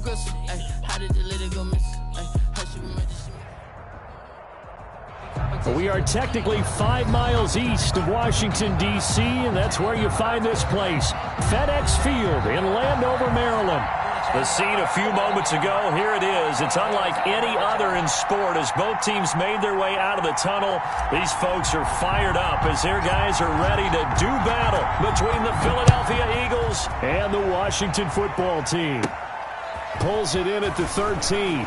aggressive. How did the little go miss? How she remember We are technically 5 miles east of Washington, D.C., and that's where you find this place, FedEx Field in Landover, Maryland. The scene a few moments ago, here it is. It's unlike any other in sport as both teams made their way out of the tunnel. These folks are fired up as their guys are ready to do battle between the Philadelphia Eagles and the Washington football team. Pulls it in at the 13.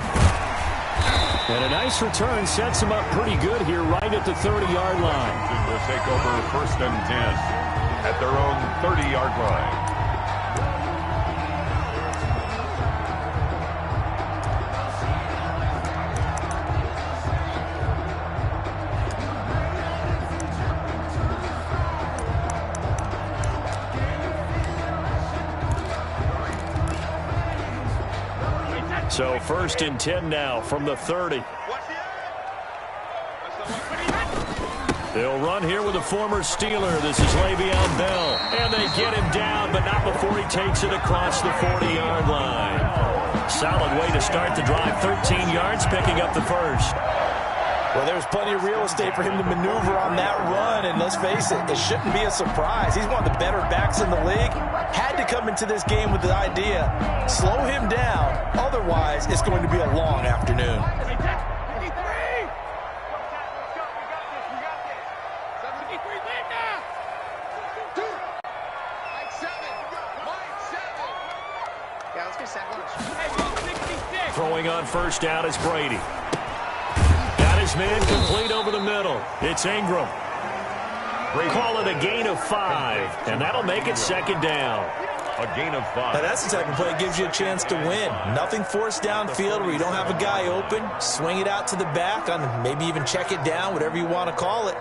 And a nice return sets him up pretty good here right at the 30-yard line. Will take over 1st and 10 at their own 30-yard line. So 1st and 10 now from the 30. They'll run here with a former Steeler. This is Le'Veon Bell. And they get him down, but not before he takes it across the 40-yard line. Solid way to start the drive. 13 yards, picking up the first. Well, there's plenty of real estate for him to maneuver on that run, and let's face it, it shouldn't be a surprise. He's one of the better backs in the league. Had to come into this game with the idea, slow him down, otherwise it's going to be a long afternoon. Throwing on 1st down is Brady. Got his man complete over the middle. It's Ingram. Call it a gain of 5, and that'll make it 2nd down. A gain of 5. Now that's the type of play that gives you a chance to win. Nothing forced downfield where you don't have a guy open. Swing it out to the back, on maybe even check it down, whatever you want to call it.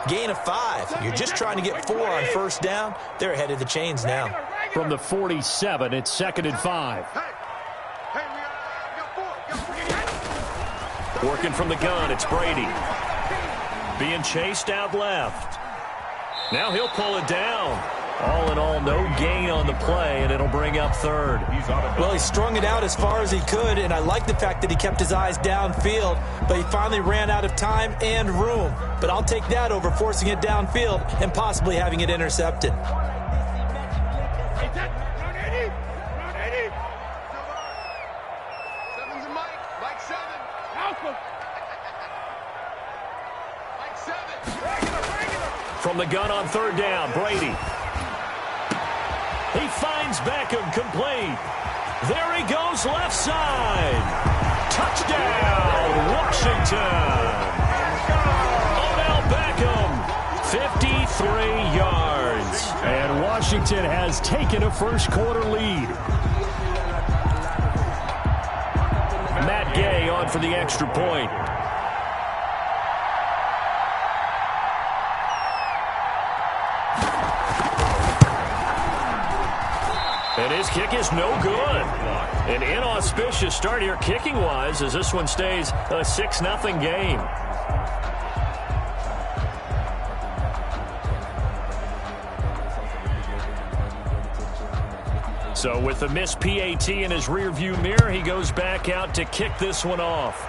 Gain of 5. You're just trying to get 4 on 1st down. They're ahead of the chains now. From the 47, it's 2nd and 5. Working from the gun, it's Brady. Being chased out left. Now he'll pull it down. All in all, no gain on the play, and it'll bring up 3rd. Well, he strung it out as far as he could, and I like the fact that he kept his eyes downfield, but he finally ran out of time and room. But I'll take that over forcing it downfield and possibly having it intercepted. From the gun on 3rd down, Brady. He finds Beckham complete. There he goes left side. Touchdown, Washington. Odell Beckham, 53 yards. And Washington has taken a first-quarter lead. Matt Gay on for the extra point. And his kick is no good. An inauspicious start here kicking-wise as this one stays a 6-0 game. So with the missed PAT in his rearview mirror, he goes back out to kick this one off.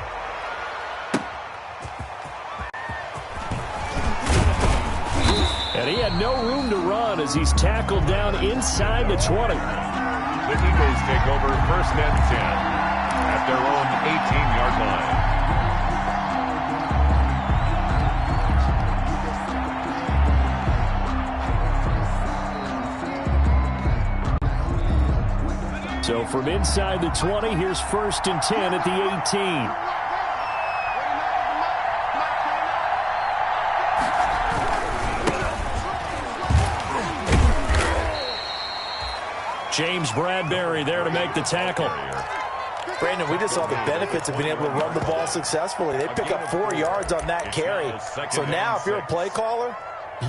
And he had no room to run as he's tackled down inside the 20. The Eagles take over 1st and 10 at their own 18-yard line. So from inside the 20, here's 1st and 10 at the 18. James Bradbury there to make the tackle. Brandon, we just saw the benefits of being able to run the ball successfully. They pick up 4 yards on that carry. So now if you're a play caller,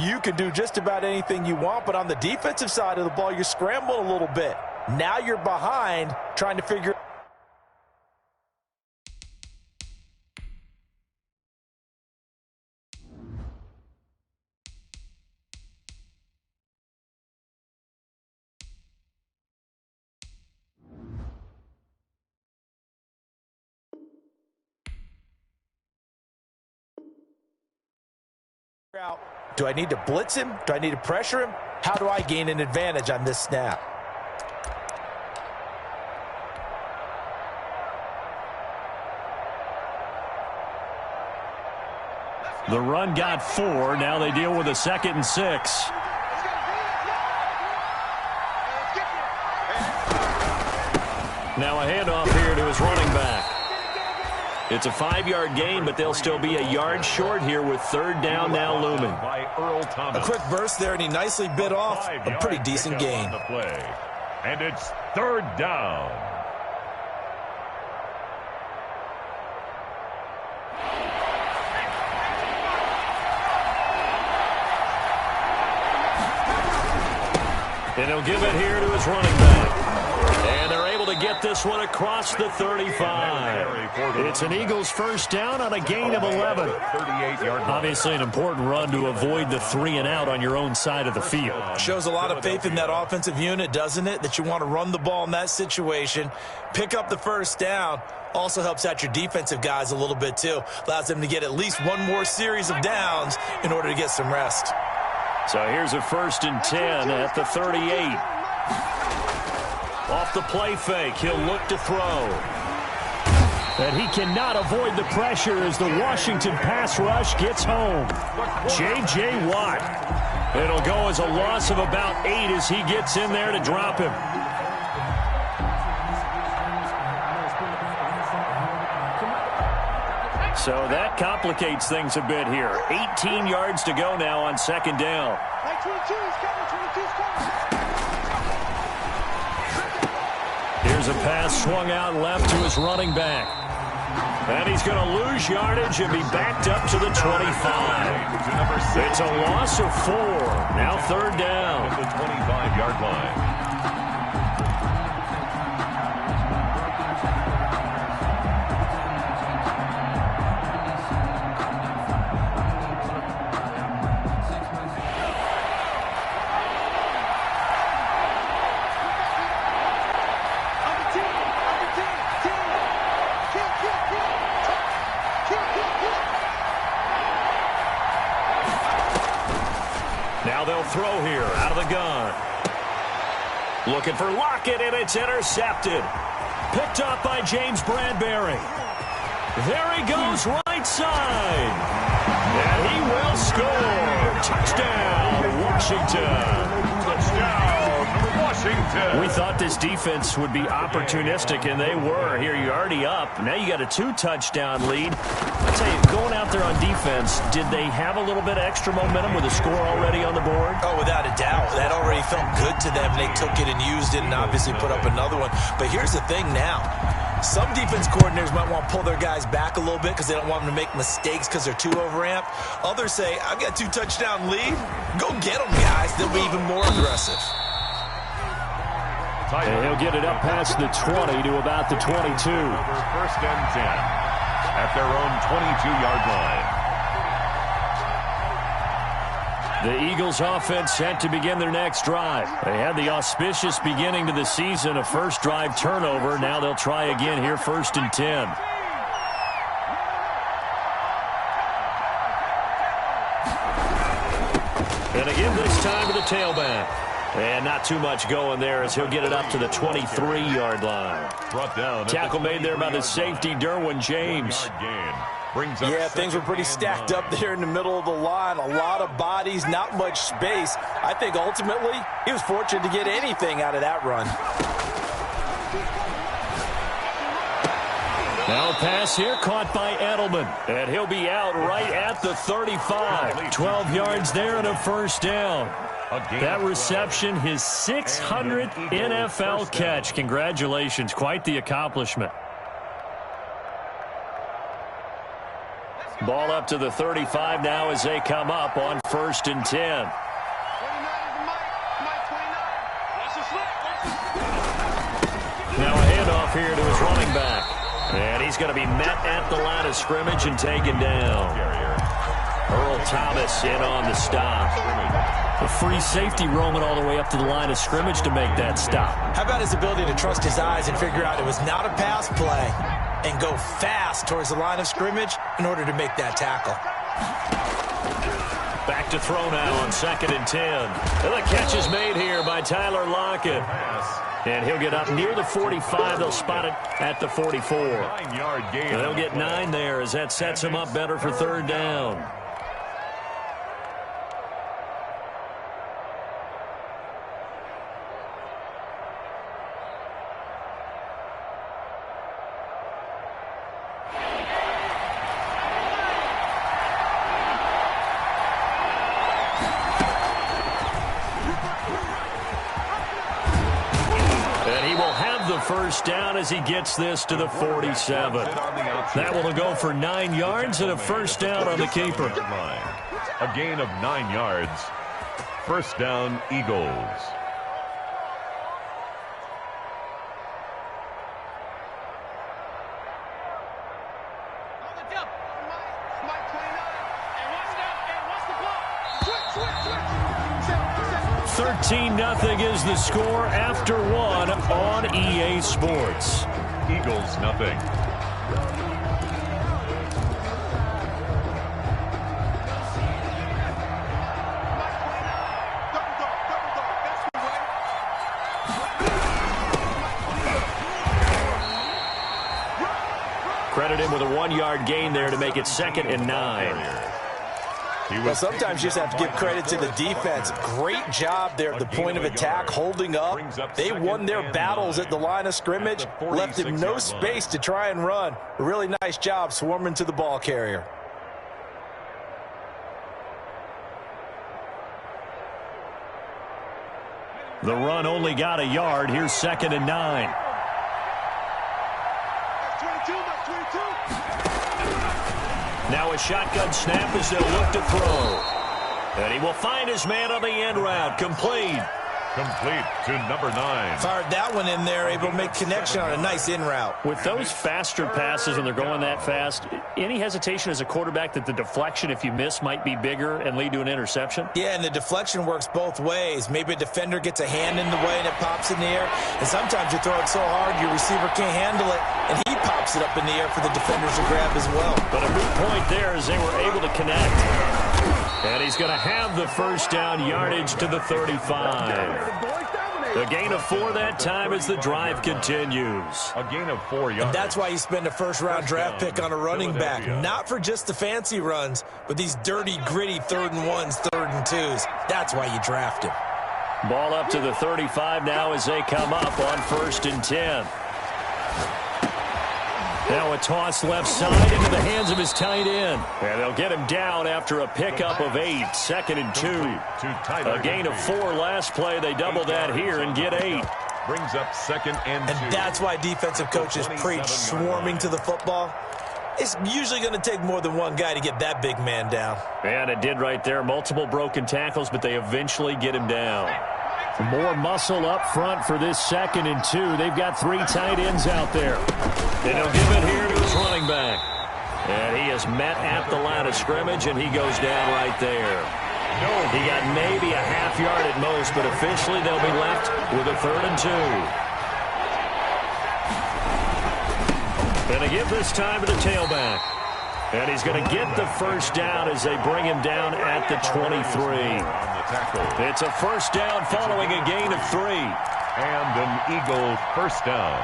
you can do just about anything you want. But on the defensive side of the ball, you're scrambling a little bit. Now you're behind trying to figure Do I need to blitz him? Do I need to pressure him? How do I gain an advantage on this snap? The run got 4. Now they deal with a 2nd and 6. Now a handoff here to his running back. It's a 5-yard gain, but they'll still be a yard short here with 3rd down now looming. A quick burst there, and he nicely bit off a pretty decent gain. And it's 3rd down. And he'll give it here to his running back. And they're able to get this one across the 35. It's an Eagles 1st down on a gain of 11. Obviously an important run to avoid the 3 and out on your own side of the field. Shows a lot of faith in that offensive unit, doesn't it? That you want to run the ball in that situation. Pick up the 1st down. Also helps out your defensive guys a little bit too. Allows them to get at least one more series of downs in order to get some rest. So here's a 1st and 10 at the 38. Off the play fake, he'll look to throw. And he cannot avoid the pressure as the Washington pass rush gets home. J.J. Watt. It'll go as a loss of about 8 as he gets in there to drop him. So that complicates things a bit here. 18 yards to go now on 2nd down. Here's a pass swung out left to his running back. And he's going to lose yardage and be backed up to the 25. It's a loss of 4. Now 3rd down. At the 25-yard line. Now they'll throw here out of the gun. Looking for Lockett, and it's intercepted. Picked up by James Bradbury. There he goes right side. And he will score. Touchdown, Washington. Touchdown, Washington. We thought this defense would be opportunistic, and they were. Here you're already up. Now you got a 2-touchdown lead. I'll tell you, going out there on defense, did they have a little bit of extra momentum with a score already on the board? Oh, without a doubt. That already felt good to them. They took it and used it and obviously put up another one. But here's the thing now. Some defense coordinators might want to pull their guys back a little bit because they don't want them to make mistakes because they're too overamped. Others say, I've got a 2-touchdown lead. Go get them, guys. They'll be even more aggressive. And he'll get it up past the 20 to about the 22. 1st and 10 at their own 22-yard line. The Eagles offense set to begin their next drive. They had the auspicious beginning to the season, a first drive turnover. Now they'll try again here, 1st and 10. And again this time to the tailback. And not too much going there as he'll get it up to the 23-yard line. Brought down. Tackle made there by the safety, Derwin James. Yeah, things were pretty stacked up there in the middle of the line. A lot of bodies, not much space. I think ultimately he was fortunate to get anything out of that run. Now a pass here caught by Edelman. And he'll be out right at the 35. 12 yards there and a 1st down. That reception, his 600th NFL catch. Congratulations. Quite the accomplishment. Ball up to the 35 now as they come up on 1st and 10. Now a handoff here to his running back. And he's going to be met at the line of scrimmage and taken down. Earl Thomas in on the stop. A free safety roaming all the way up to the line of scrimmage to make that stop. How about his ability to trust his eyes and figure out it was not a pass play and go fast towards the line of scrimmage in order to make that tackle? back to throw now on 2nd and 10. And the catch is made here by Tyler Lockett. And he'll get up near the 45. They'll spot it at the 44. 9-yard gain. And they'll get 9 there as that sets them up better for 3rd down. First down as he gets this to the 47. That will go for 9 yards and a first down on the keeper. A gain of 9 yards. First down, Eagles. Nothing is the score after 1 on EA Sports. Eagles nothing. Credit him with a 1-yard gain there to make it 2nd and 9. Well, sometimes you just have to give credit to the defense. Great job there at the point of attack, holding up. They won their battles at the line of scrimmage, left him no space to try and run. A really nice job swarming to the ball carrier. The run only got a yard. Here's 2nd and 9. Now a shotgun snap as they'll look to throw. And he will find his man on the end route. Complete. Complete to number 9. Fired that one in there, able to make connection on a nice in route. With those faster passes and they're going that fast, any hesitation as a quarterback that the deflection, if you miss, might be bigger and lead to an interception? Yeah, and the deflection works both ways. Maybe a defender gets a hand in the way and it pops in the air. And sometimes you throw it so hard your receiver can't handle it, and he pops it up in the air for the defenders to grab as well. But a moot point there as they were able to connect. And he's going to have the first down yardage to the 35. A gain of 4 that time as the drive continues. A gain of 4 yards. And that's why you spend a first-round draft pick on a running back. Not for just the fancy runs, but these dirty, gritty 3rd and 1s, 3rd and 2s. That's why you draft him. Ball up to the 35 now as they come up on 1st and 10. Now a toss left side into the hands of his tight end. And they'll get him down after a pickup of 8. 2nd and 2. A gain of 4 last play. They double that here and get 8. Brings up 2nd and 2. And that's why defensive coaches preach swarming to the football. It's usually going to take more than one guy to get that big man down. And it did right there. Multiple broken tackles, but they eventually get him down. More muscle up front for this 2nd and 2. They've got 3 tight ends out there. And he'll give it here to his running back. And he is met at the line of scrimmage, and he goes down right there. He got maybe a half yard at most, but officially they'll be left with a 3rd and 2. And they give this time to the tailback. And he's going to get the first down as they bring him down at the 23. It's a first down following a gain of 3. And an Eagle first down.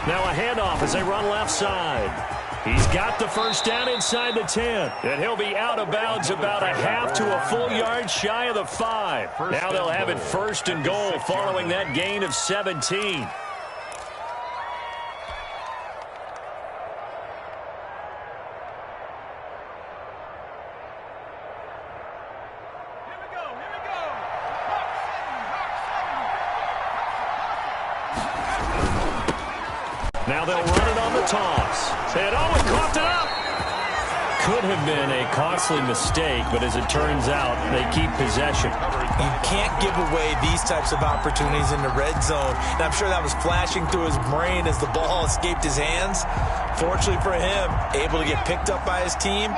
Now a handoff as they run left side. He's got the first down inside the 10. And he'll be out of bounds about a half to a full yard shy of the 5. Now they'll have it 1st and goal following that gain of 17. Now they'll run it on the toss. And Owen coughed it up. Could have been a costly mistake, but as it turns out, they keep possession. You can't give away these types of opportunities in the red zone. And I'm sure that was flashing through his brain as the ball escaped his hands. Fortunately for him, able to get picked up by his team,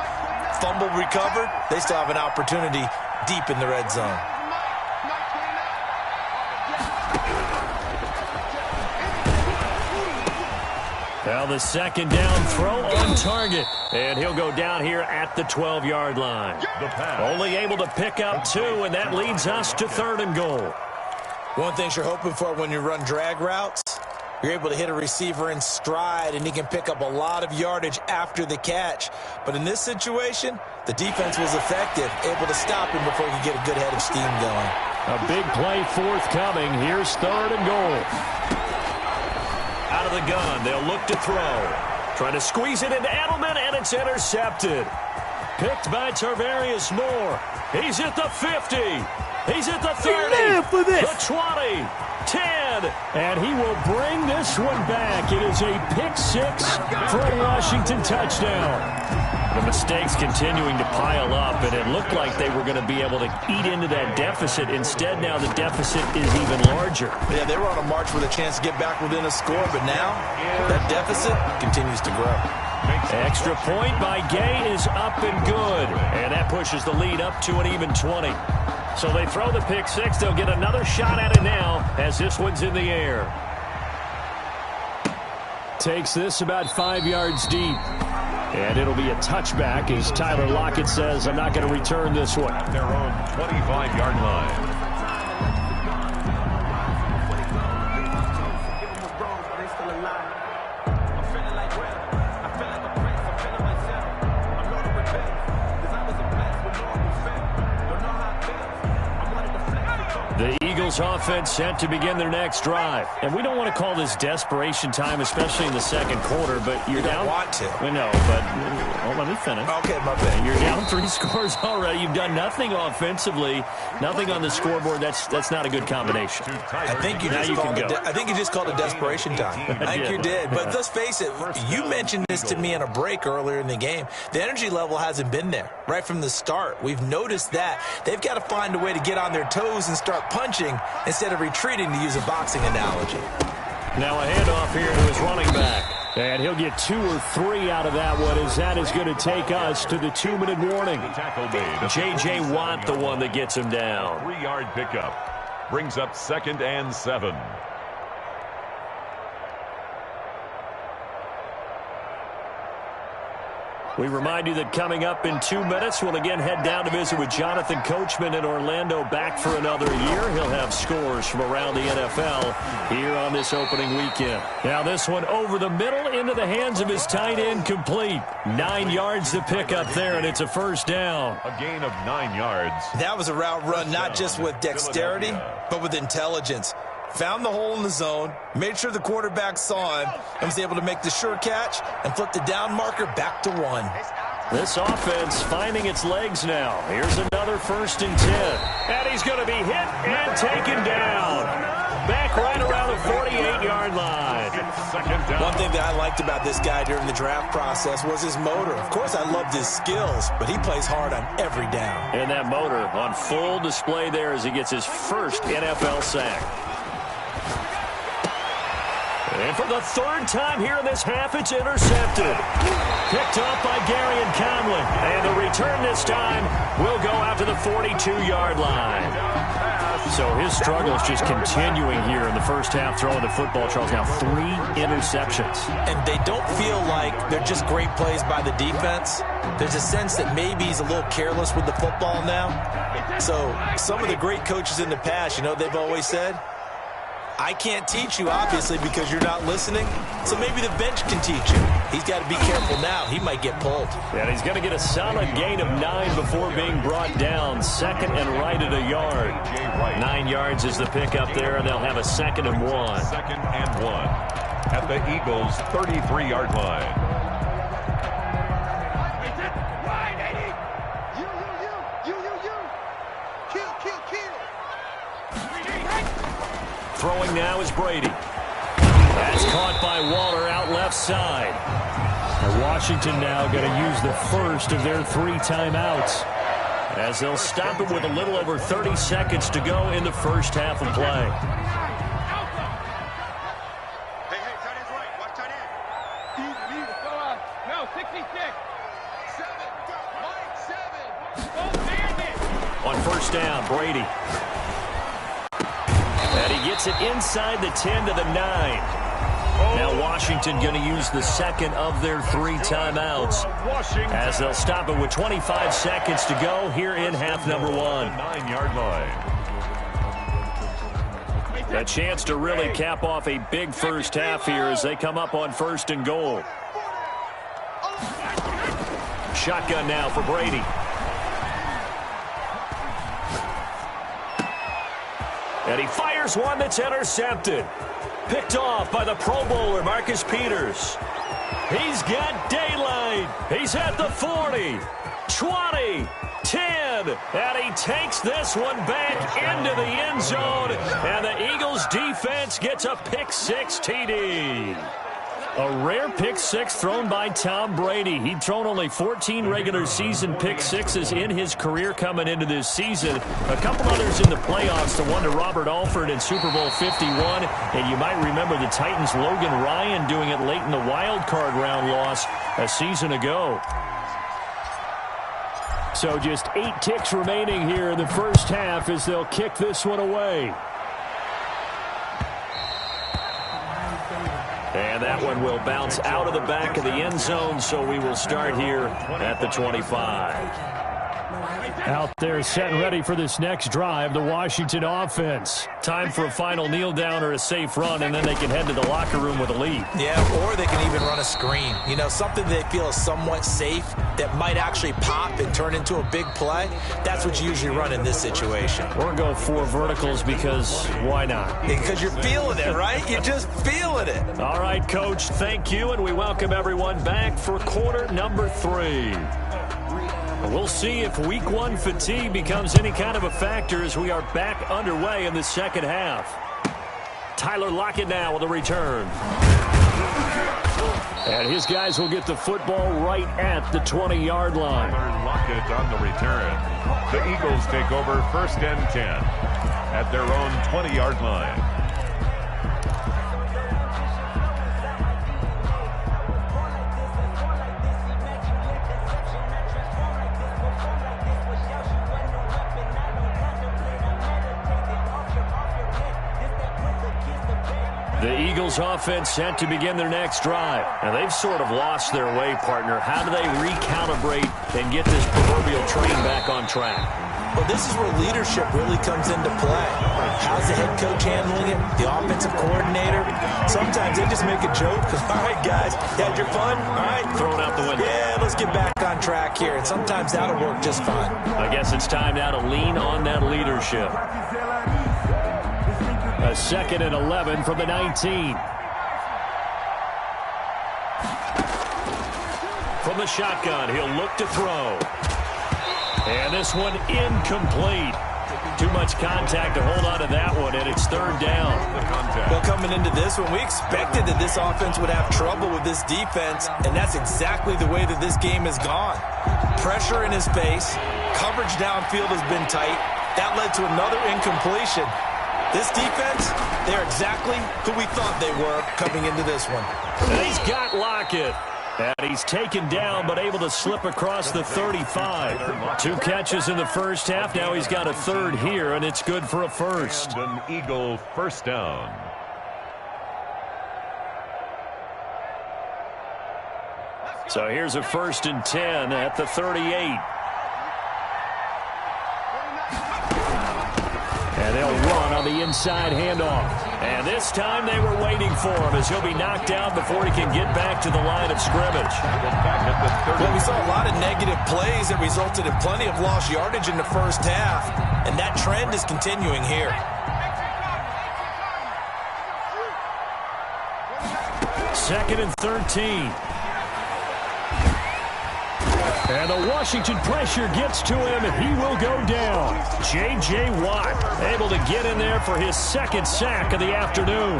fumble recovered. They still have an opportunity deep in the red zone. Well, the second down throw on target. And he'll go down here at the 12-yard line. Only able to pick up 2, and that leads us to 3rd and goal. One thing you're hoping for when you run drag routes, you're able to hit a receiver in stride, and he can pick up a lot of yardage after the catch. But in this situation, the defense was effective, able to stop him before he could get a good head of steam going. A big play forthcoming. Here's 3rd and goal. Out of the gun, they'll look to throw. Trying to squeeze it into Edelman, and it's intercepted. Picked by Tarvarius Moore. He's at the 50. He's at the 30. The 20. 10. And he will bring this one back. It is a pick-6 for a Washington touchdown. The mistakes continuing to pile up, and it looked like they were going to be able to eat into that deficit. Instead, now the deficit is even larger. Yeah, they were on a march with a chance to get back within a score, but now that deficit continues to grow. Extra point by Gay is up and good, and that pushes the lead up to an even 20. So they throw the pick-6. They'll get another shot at it now as this one's in the air. Takes this about 5 yards deep. And it'll be a touchback as Tyler Lockett says, I'm not going to return this one. At their own 25-yard line. The Eagles offense set to begin their next drive. And we don't want to call this desperation time, especially in the second quarter, but you're down. You don't want to. We know, but let me finish. Okay, my bad. You're down 3 scores already. You've done nothing offensively, nothing on the scoreboard. That's not a good combination. I think you just called it desperation time. I think you did. But let's face it, you mentioned this to me in a break earlier in the game. The energy level hasn't been there right from the start. We've noticed that. They've got to find a way to get on their toes and start punching instead of retreating, to use a boxing analogy. Now a handoff here to his running back. And he'll get 2 or 3 out of that one, as that is going to take us to the 2-minute warning. J.J. Watt, the one that gets him down. 3-yard pickup. Brings up 2nd and 7. We remind you that coming up in 2 minutes, we'll again head down to visit with Jonathan Coachman in Orlando, back for another year. He'll have scores from around the NFL here on this opening weekend. Now this one over the middle into the hands of his tight end, complete. 9 yards to pick up there, and it's a first down. A gain of 9 yards. That was a route run not just with dexterity, but with intelligence. Found the hole in the zone, made sure the quarterback saw him, and was able to make the sure catch and flip the down marker back to 1. This offense finding its legs now. Here's another 1st and 10. And he's going to be hit and taken down. Back right around the 48-yard line. One thing that I liked about this guy during the draft process was his motor. Of course, I loved his skills, but he plays hard on every down. And that motor on full display there as he gets his first NFL sack. And for the 3rd time here in this half, it's intercepted. Picked off by Gary and Conlon. And the return this time will go out to the 42-yard line. So his struggles just continuing here in the first half, throwing the football. Charles, now 3 interceptions. And they don't feel like they're just great plays by the defense. There's a sense that maybe he's a little careless with the football now. So some of the great coaches in the past, they've always said, I can't teach you, obviously, because you're not listening. So maybe the bench can teach you. He's got to be careful now. He might get pulled. And he's going to get a solid gain of 9 before being brought down. 2nd and right at a yard. 9 yards is the pickup there, and they'll have a 2nd and 1. 2nd and 1 at the Eagles' 33-yard line. Throwing now is Brady. That's caught by Waller out left side. And Washington now going to use the first of their 3 timeouts, as they'll stop it with a little over 30 seconds to go in the first half of play. Hey, tight end's right. Watch tight end. Easy. Go on. No, 66. 7. Mike, 7. On first down, Brady. And he gets it inside the 10 to the 9. Now Washington going to use the second of their 3 timeouts as they'll stop it with 25 seconds to go here in half number 1. 9-yard line. A chance to really cap off a big first half here as they come up on 1st and goal. Shotgun now for Brady. And he fires one that's intercepted. Picked off by the Pro Bowler, Marcus Peters. He's got daylight. He's at the 40, 20, 10. And he takes this one back into the end zone. And the Eagles defense gets a pick-6 TD. A rare pick-6 thrown by Tom Brady. He'd thrown only 14 regular season pick-6s in his career coming into this season. A couple others in the playoffs, the one to Robert Alford in Super Bowl 51. And you might remember the Titans' Logan Ryan doing it late in the wild card round loss a season ago. So just 8 ticks remaining here in the first half as they'll kick this one away. And that one will bounce out of the back of the end zone, so we will start here at the 25. Out there set and ready for this next drive, the Washington offense. Time for a final kneel down or a safe run, and then they can head to the locker room with a lead. Yeah, or they can even run a screen. You know, something they feel is somewhat safe that might actually pop and turn into a big play. That's what you usually run in this situation. We're going to go 4 verticals because why not? Because you're feeling it, right? You're just feeling it. All right, Coach, thank you, and we welcome everyone back for quarter number 3. We'll see if week 1 fatigue becomes any kind of a factor as we are back underway in the second half. Tyler Lockett now with a return. And his guys will get the football right at the 20-yard line. Tyler Lockett on the return. The Eagles take over 1st and 10 at their own 20-yard line. The Eagles offense set to begin their next drive. And they've sort of lost their way, partner. How do they recalibrate and get this proverbial train back on track? Well, this is where leadership really comes into play. How's the head coach handling it? The offensive coordinator? Sometimes they just make a joke because, all right, guys, you had your fun? All right. Throw it out the window. Yeah, let's get back on track here. And sometimes that'll work just fine. I guess it's time now to lean on that leadership. A 2nd and 11 from the 19. From the shotgun, he'll look to throw. And this one incomplete. Too much contact to hold on to that one, and it's 3rd down. Well, coming into this one, we expected that this offense would have trouble with this defense, and that's exactly the way that this game has gone. Pressure in his face. Coverage downfield has been tight. That led to another incompletion. This defense, they're exactly who we thought they were coming into this one. And he's got Lockett. And he's taken down but able to slip across the 35. 2 catches in the first half. Now he's got a 3rd here, and it's good for a 1st. And an Eagle 1st down. So here's a 1st and 10 at the 38. And they'll run on the inside handoff. And this time they were waiting for him as he'll be knocked down before he can get back to the line of scrimmage. Well, we saw a lot of negative plays that resulted in plenty of lost yardage in the first half. And that trend is continuing here. 2nd and 13. And the Washington pressure gets to him, and he will go down. J.J. Watt able to get in there for his 2nd sack of the afternoon.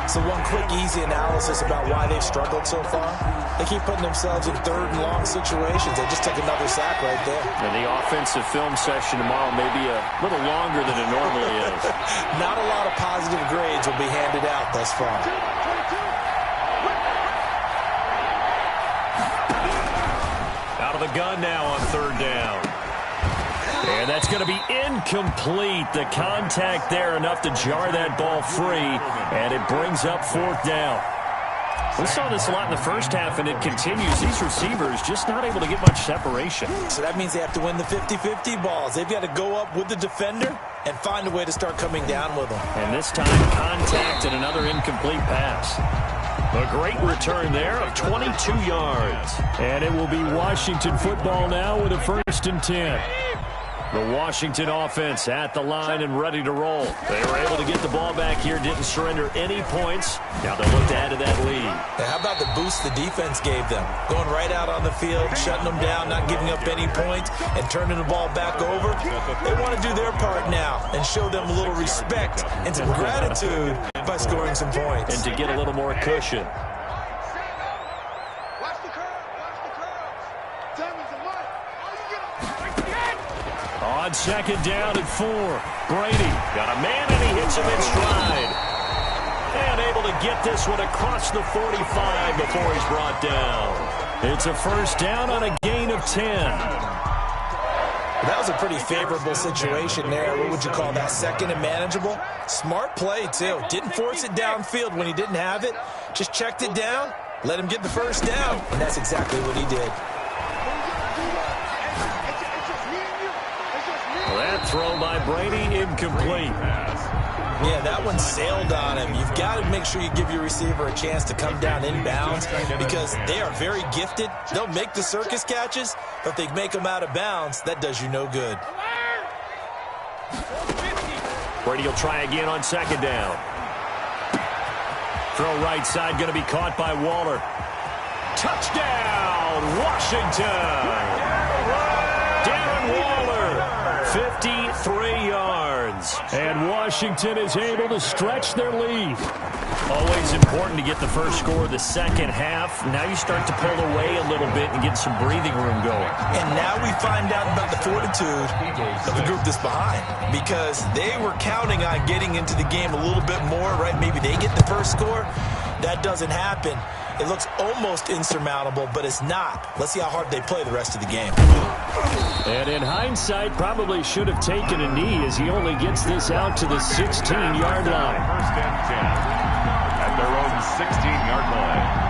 So one quick, easy analysis about why they've struggled so far. They keep putting themselves in 3rd and long situations. They just took another sack right there. And the offensive film session tomorrow may be a little longer than it normally is. Not a lot of positive grades will be handed out thus far. Out of the gun now on 3rd down. And that's going to be incomplete. The contact there enough to jar that ball free, and it brings up 4th down. We saw this a lot in the first half, and it continues. These receivers just not able to get much separation. So that means they have to win the 50-50 balls. They've got to go up with the defender and find a way to start coming down with them. And this time, contact and another incomplete pass. A great return there of 22 yards. And it will be Washington football now with a 1st and 10. The Washington offense at the line and ready to roll. They were able to get the ball back here, didn't surrender any points. Now they'll look to add to that lead. And how about the boost the defense gave them? Going right out on the field, shutting them down, not giving up any points, and turning the ball back over. They want to do their part now and show them a little respect and some gratitude by scoring some points. And to get a little more cushion. Watch the curve. Watch the curve. Diamonds and money. Oh, you get On 2nd down and 4. Brady Got a man, and he hits him in stride. And able to get this one across the 45 before he's brought down. It's a 1st down on a gain of 10. That was a pretty favorable situation there. What would you call that? 2nd and manageable? Smart play, too. Didn't force it downfield when he didn't have it. Just checked it down, let him get the 1st down, and that's exactly what he did. That throw by Brady incomplete. Yeah, that one sailed on him. You've got to make sure you give your receiver a chance to come down inbounds because they are very gifted. They'll make the circus catches, but if they make them out of bounds, that does you no good. Brady will try again on 2nd down. Throw right side, going to be caught by Waller. Touchdown, Washington! Darren Waller, 53 yards. And Washington is able to stretch their lead. Always important to get the first score of the second half. Now you start to pull away a little bit and get some breathing room going. And now we find out about the fortitude of the group that's behind because they were counting on getting into the game a little bit more, right? Maybe they get the first score. That doesn't happen. It looks almost insurmountable, but it's not. Let's see how hard they play the rest of the game. And in hindsight, probably should have taken a knee as he only gets this out to the 16-yard line. 1st and 10 at their own 16-yard line.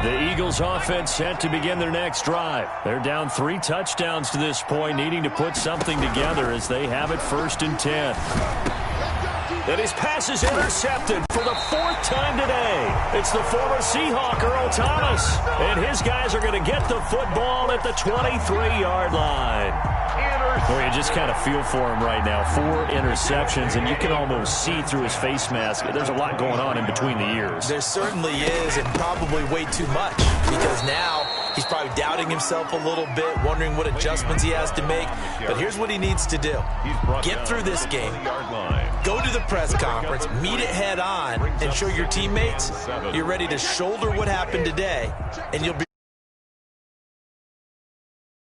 The Eagles offense set to begin their next drive. They're down 3 touchdowns to this point, needing to put something together as they have it 1st and 10. And his pass is intercepted for the 4th time today. It's the former Seahawk, Earl Thomas. And his guys are going to get the football at the 23-yard line. Boy, you just kind of feel for him right now. 4 interceptions, and you can almost see through his face mask. There's a lot going on in between the ears. There certainly is, and probably way too much, because now he's probably doubting himself a little bit, wondering what adjustments he has to make. But here's what he needs to do. Get through this game. Go to the press conference, meet it head on, and show your teammates you're ready to shoulder what happened today, and you'll be